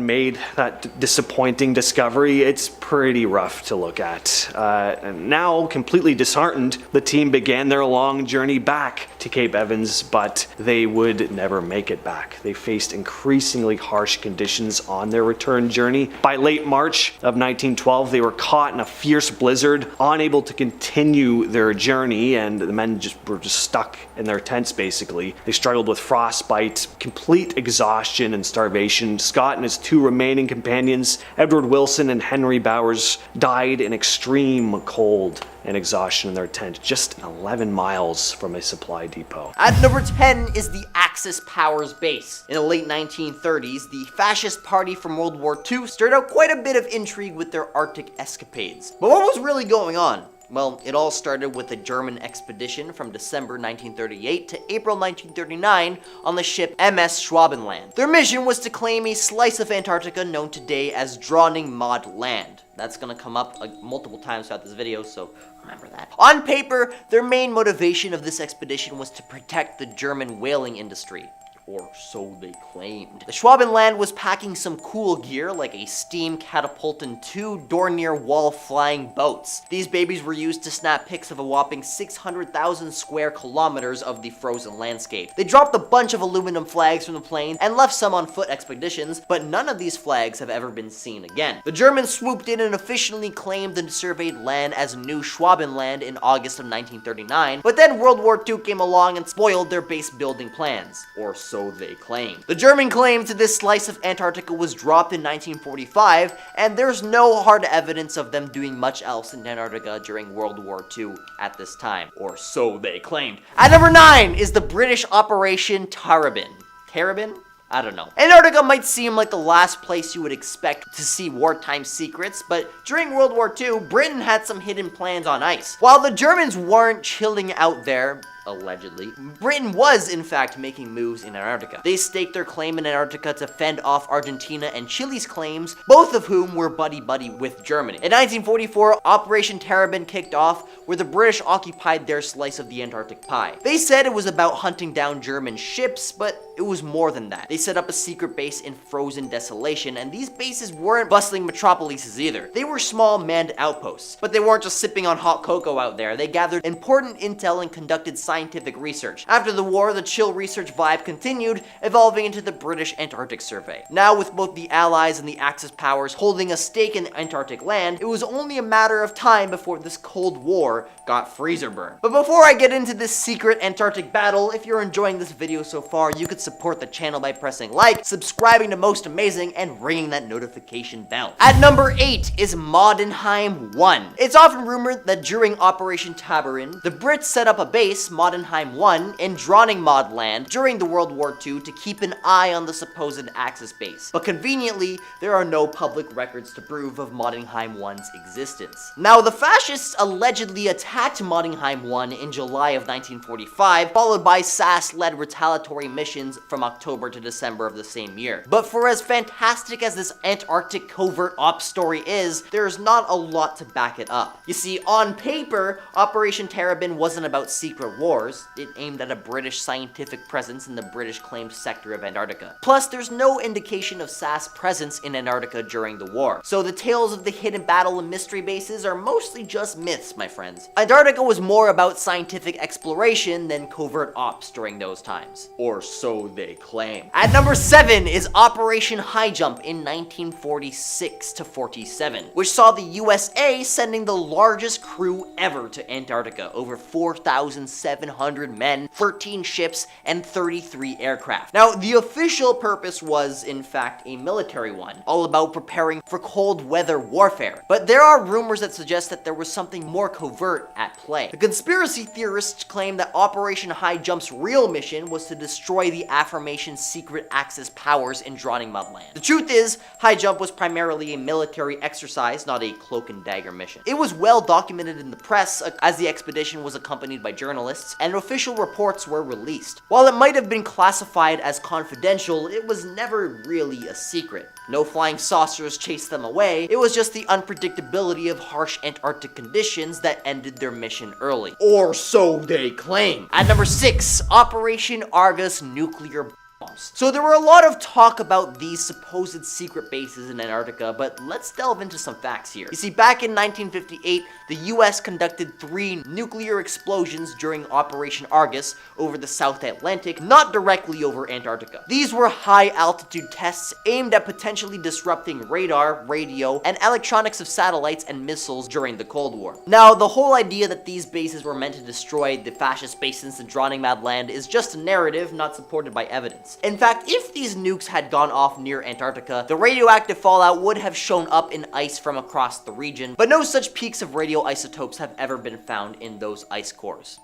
made that disappointing discovery. It's pretty rough to look at. And now, completely disheartened, the team began their long journey back to Cape Evans, but they would never make it back. They faced increasingly harsh conditions on their return journey. By late March of 1912, they were caught in a fierce blizzard, unable to continue their journey, and the men were just stuck in their tents basically. They struggled with frostbite, complete exhaustion and starvation. Scott and his two remaining companions, Edward Wilson and Henry Bowers, died in extreme cold and exhaustion in their tent, just 11 miles from a supply depot. At number 10 is the Axis Powers Base. In the late 1930s, the Fascist Party from World War II stirred up quite a bit of intrigue with their Arctic escapades. But what was really going on? Well, it all started with a German expedition from December 1938 to April 1939 on the ship MS Schwabenland. Their mission was to claim a slice of Antarctica known today as Drowning Maud Land. That's gonna come up multiple times throughout this video, so remember that. On paper, their main motivation of this expedition was to protect the German whaling industry. Or so they claimed. The Schwabenland was packing some cool gear like a steam catapult and 2 Dornier wall flying boats. These babies were used to snap pics of a whopping 600,000 square kilometers of the frozen landscape. They dropped a bunch of aluminum flags from the plane and left some on foot expeditions, but none of these flags have ever been seen again. The Germans swooped in and officially claimed and surveyed land as New Schwabenland in August of 1939, but then World War II came along and spoiled their base building plans. Or so they claim. The German claim to this slice of Antarctica was dropped in 1945, and there's no hard evidence of them doing much else in Antarctica during World War II at this time. Or so they claimed. At number 9 is the British Operation Tabarin. Tabarin? I don't know. Antarctica might seem like the last place you would expect to see wartime secrets, but during World War II, Britain had some hidden plans on ice. While the Germans weren't chilling out there, allegedly, Britain was in fact making moves in Antarctica. They staked their claim in Antarctica to fend off Argentina and Chile's claims, both of whom were buddy-buddy with Germany. In 1944, Operation Tabarin kicked off, where the British occupied their slice of the Antarctic pie. They said it was about hunting down German ships, but it was more than that. They set up a secret base in frozen desolation, and these bases weren't bustling metropolises either. They were small manned outposts, but they weren't just sipping on hot cocoa out there. They gathered important intel and conducted scientific research. After the war, the chill research vibe continued, evolving into the British Antarctic Survey. Now, with both the Allies and the Axis powers holding a stake in Antarctic land, it was only a matter of time before this Cold War got freezer burn. But before I get into this secret Antarctic battle, if you're enjoying this video so far, you could support the channel by pressing like, subscribing to Most Amazing, and ringing that notification bell. At number 8 is Moden Heim 1. It's often rumored that during Operation Tabarin, the Brits set up a base, Moden Heim 1, in Drowning Maud Land during the World War II to keep an eye on the supposed Axis base. But conveniently, there are no public records to prove of Moden Heim 1's existence. Now, the fascists allegedly attacked Moden Heim 1 in July of 1945, followed by SAS-led retaliatory missions from October to December of the same year. But for as fantastic as this Antarctic covert ops story is, there's not a lot to back it up. You see, on paper, Operation Tabarin wasn't about secret wars. It aimed at a British scientific presence in the British claimed sector of Antarctica. Plus, there's no indication of SAS presence in Antarctica during the war. So the tales of the hidden battle and mystery bases are mostly just myths, my friends. Antarctica was more about scientific exploration than covert ops during those times. Or so they claim. At number 7 is Operation High Jump in 1946 to 47, which saw the USA sending the largest crew ever to Antarctica, over 4,700 men, 13 ships, and 33 aircraft. Now, the official purpose was, in fact, a military one, all about preparing for cold weather warfare. But there are rumors that suggest that there was something more covert at play. The conspiracy theorists claim that Operation High Jump's real mission was to destroy the aforementioned secret Axis powers in Drowning Maud Land. The truth is, High Jump was primarily a military exercise, not a cloak and dagger mission. It was well documented in the press, as the expedition was accompanied by journalists, and official reports were released. While it might have been classified as confidential, it was never really a secret. No flying saucers chased them away. It was just the unpredictability of harsh Antarctic conditions that ended their mission early. Or so they claim. At number 6, Operation Argus Nuclear Bomb. bombs. So there were a lot of talk about these supposed secret bases in Antarctica, but let's delve into some facts here. You see, back in 1958, the US conducted 3 nuclear explosions during Operation Argus over the South Atlantic, not directly over Antarctica. These were high-altitude tests aimed at potentially disrupting radar, radio, and electronics of satellites and missiles during the Cold War. Now, the whole idea that these bases were meant to destroy the fascist bases in Drowning Mad Land is just a narrative not supported by evidence. In fact, if these nukes had gone off near Antarctica, the radioactive fallout would have shown up in ice from across the region, but no such peaks of radioisotopes have ever been found in those ice cores.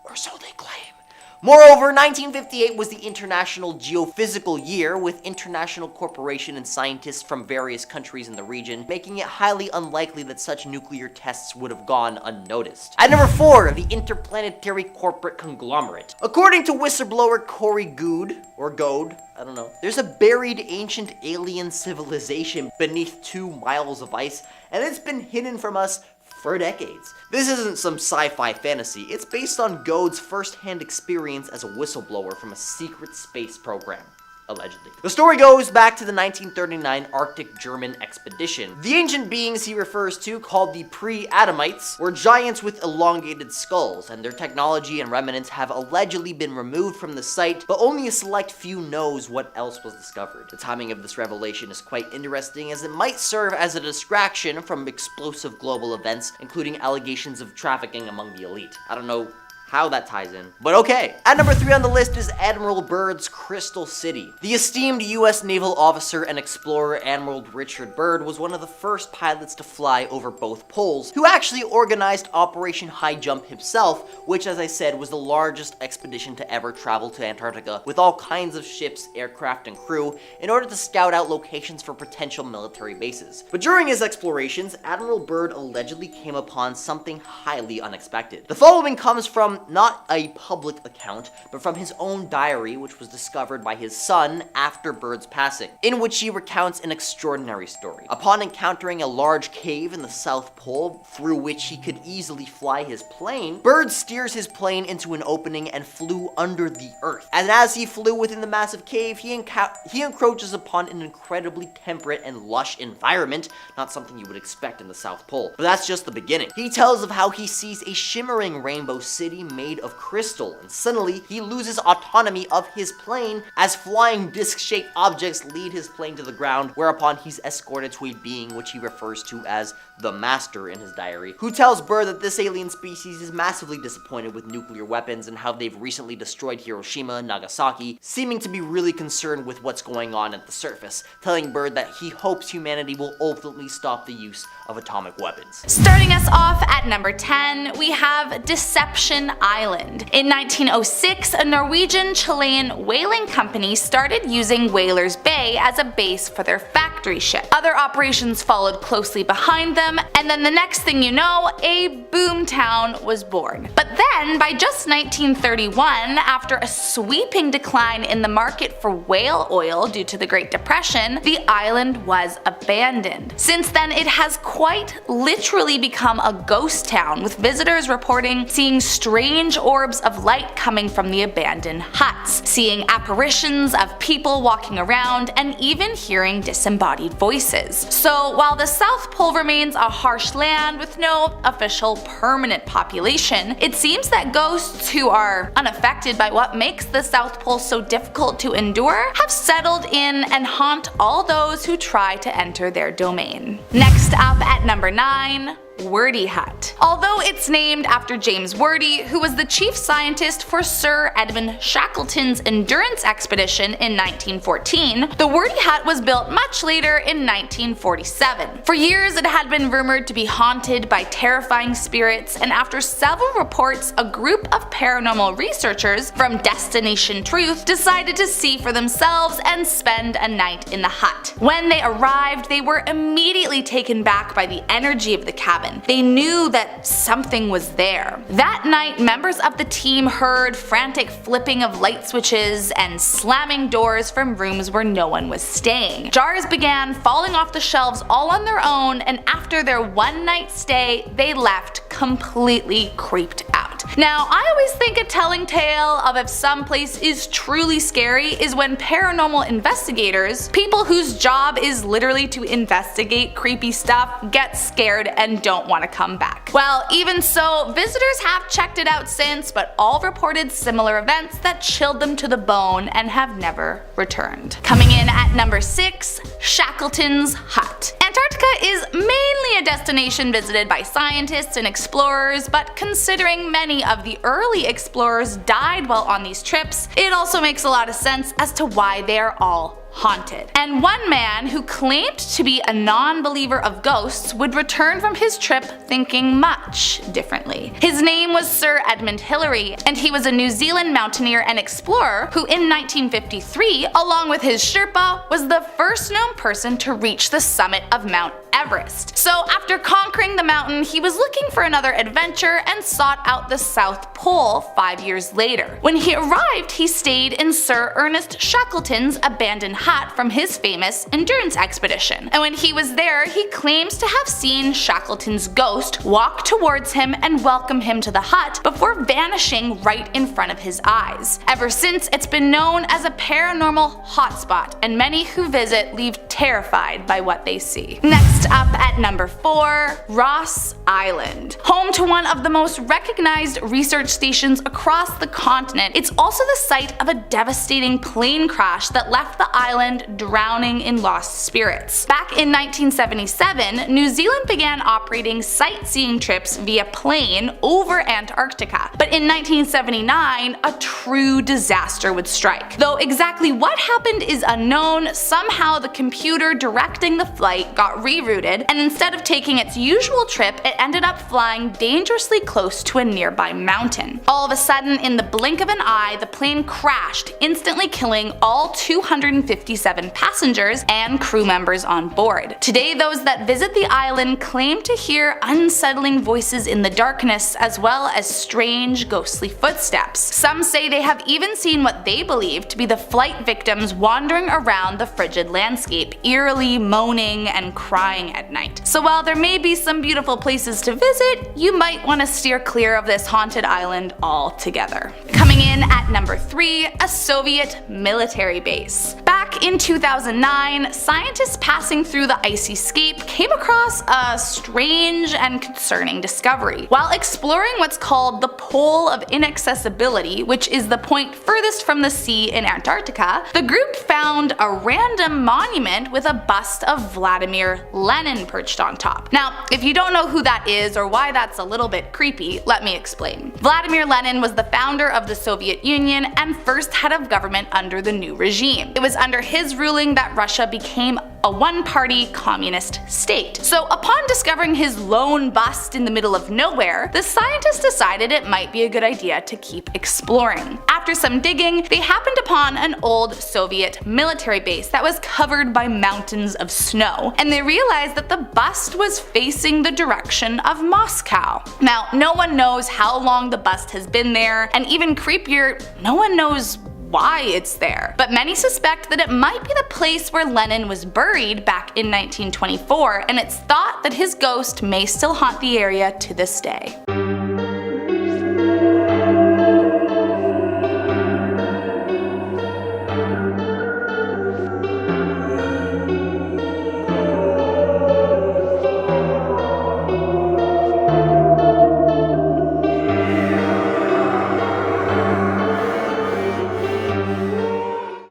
Or so they claim. Moreover, 1958 was the International Geophysical Year, with international corporations and scientists from various countries in the region, making it highly unlikely that such nuclear tests would have gone unnoticed. At number 4, the Interplanetary Corporate Conglomerate. According to whistleblower Corey Goode, I don't know, there's a buried ancient alien civilization beneath 2 miles of ice, and it's been hidden from us for decades. This isn't some sci-fi fantasy, it's based on Gode's first-hand experience as a whistleblower from a secret space program. Allegedly. The story goes back to the 1939 Arctic German expedition. The ancient beings he refers to, called the pre-Adamites, were giants with elongated skulls, and their technology and remnants have allegedly been removed from the site, but only a select few knows what else was discovered. The timing of this revelation is quite interesting, as it might serve as a distraction from explosive global events, including allegations of trafficking among the elite. I don't know how that ties in, but okay. At number 3 on the list is Admiral Bird's Crystal City. The esteemed US naval officer and explorer Admiral Richard Bird was one of the first pilots to fly over both poles, who actually organized Operation High Jump himself, which, as I said, was the largest expedition to ever travel to Antarctica, with all kinds of ships, aircraft, and crew, in order to scout out locations for potential military bases. But during his explorations, Admiral Bird allegedly came upon something highly unexpected. The following comes from not a public account, but from his own diary, which was discovered by his son after Bird's passing, in which he recounts an extraordinary story. Upon encountering a large cave in the South Pole, through which he could easily fly his plane, Bird steers his plane into an opening and flew under the earth. And as he flew within the massive cave, he encroaches upon an incredibly temperate and lush environment, not something you would expect in the South Pole. But that's just the beginning. He tells of how he sees a shimmering rainbow city made of crystal, and suddenly he loses autonomy of his plane as flying disc-shaped objects lead his plane to the ground, whereupon he's escorted to a being which he refers to as the Master in his diary, who tells Bird that this alien species is massively disappointed with nuclear weapons and how they've recently destroyed Hiroshima and Nagasaki, seeming to be really concerned with what's going on at the surface, telling Bird that he hopes humanity will ultimately stop the use of atomic weapons. Starting us off at number 10, we have Deception Island. In 1906, a Norwegian-Chilean whaling company started using Whalers Bay as a base for their factory ship. Other operations followed closely behind them, and then the next thing you know, a boomtown was born. But then, by just 1931, after a sweeping decline in the market for whale oil due to the Great Depression, the island was abandoned. Since then, it has quite literally become a ghost town, with visitors reporting seeing strange orbs of light coming from the abandoned huts, seeing apparitions of people walking around, and even hearing disembodied voices. So while the South Pole remains a harsh land with no official permanent population, it seems that ghosts who are unaffected by what makes the South Pole so difficult to endure have settled in and haunt all those who try to enter their domain. Next up at number 9, Wordy Hut. Although it's named after James Wordy, who was the chief scientist for Sir Edmund Shackleton's endurance expedition in 1914, the Wordy Hut was built much later in 1947. For years it had been rumored to be haunted by terrifying spirits, and after several reports, a group of paranormal researchers from Destination Truth decided to see for themselves and spend a night in the hut. When they arrived, they were immediately taken back by the energy of the cabin. They knew that something was there. That night, members of the team heard frantic flipping of light switches and slamming doors from rooms where no one was staying. Jars began falling off the shelves all on their own, and after their one-night stay, they left completely creeped out. Now, I always think a telling tale of if some place is truly scary is when paranormal investigators, people whose job is literally to investigate creepy stuff, get scared and don't want to come back. Well, even so, visitors have checked it out since, but all reported similar events that chilled them to the bone and have never returned. Coming in at number 6, Shackleton's Hut. Antarctica is mainly a destination visited by scientists and explorers, but considering many of the early explorers died while on these trips, it also makes a lot of sense as to why they are all haunted. And one man who claimed to be a non-believer of ghosts would return from his trip thinking much differently. His name was Sir Edmund Hillary, and he was a New Zealand mountaineer and explorer who in 1953, along with his Sherpa, was the first known person to reach the summit of Mount Everest. So after conquering the mountain, he was looking for another adventure and sought out the South Pole 5 years later. When he arrived, he stayed in Sir Ernest Shackleton's abandoned hut from his famous endurance expedition. And when he was there, he claims to have seen Shackleton's ghost walk towards him and welcome him to the hut before vanishing right in front of his eyes. Ever since, it's been known as a paranormal hotspot, and many who visit leave terrified by what they see. Next up at number 4, Ross Island. Home to one of the most recognized research stations across the continent, it's also the site of a devastating plane crash that left the island drowning in lost spirits. Back in 1977, New Zealand began operating sightseeing trips via plane over Antarctica, but in 1979, a true disaster would strike. Though exactly what happened is unknown, somehow the computer directing the flight got rerouted, and instead of taking its usual trip, it ended up flying dangerously close to a nearby mountain. All of a sudden, in the blink of an eye, the plane crashed, instantly killing all 257 passengers and crew members on board. Today, those that visit the island claim to hear unsettling voices in the darkness, as well as strange ghostly footsteps. Some say they have even seen what they believe to be the flight victims wandering around the frigid landscape, eerily moaning and crying at night. So while there may be some beautiful places to visit, you might want to steer clear of this haunted island altogether. Coming in at number 3, a Soviet military base. Back in 2009, scientists passing through the icy scape came across a strange and concerning discovery. While exploring what's called the Pole of Inaccessibility, which is the point furthest from the sea in Antarctica, the group found a random monument with a bust of Vladimir Lenin perched on top. Now, if you don't know who that is or why that's a little bit creepy, let me explain. Vladimir Lenin was the founder of the Soviet Union and first head of government under the new regime. It was under his ruling that Russia became a one-party communist state. So upon discovering his lone bust in the middle of nowhere, the scientists decided it might be a good idea to keep exploring. After some digging, they happened upon an old Soviet military base that was covered by mountains of snow, and they realized that the bust was facing the direction of Moscow. Now, no one knows how long the bust has been there, and even creepier, no one knows why it's there. But many suspect that it might be the place where Lenin was buried back in 1924, and it's thought that his ghost may still haunt the area to this day.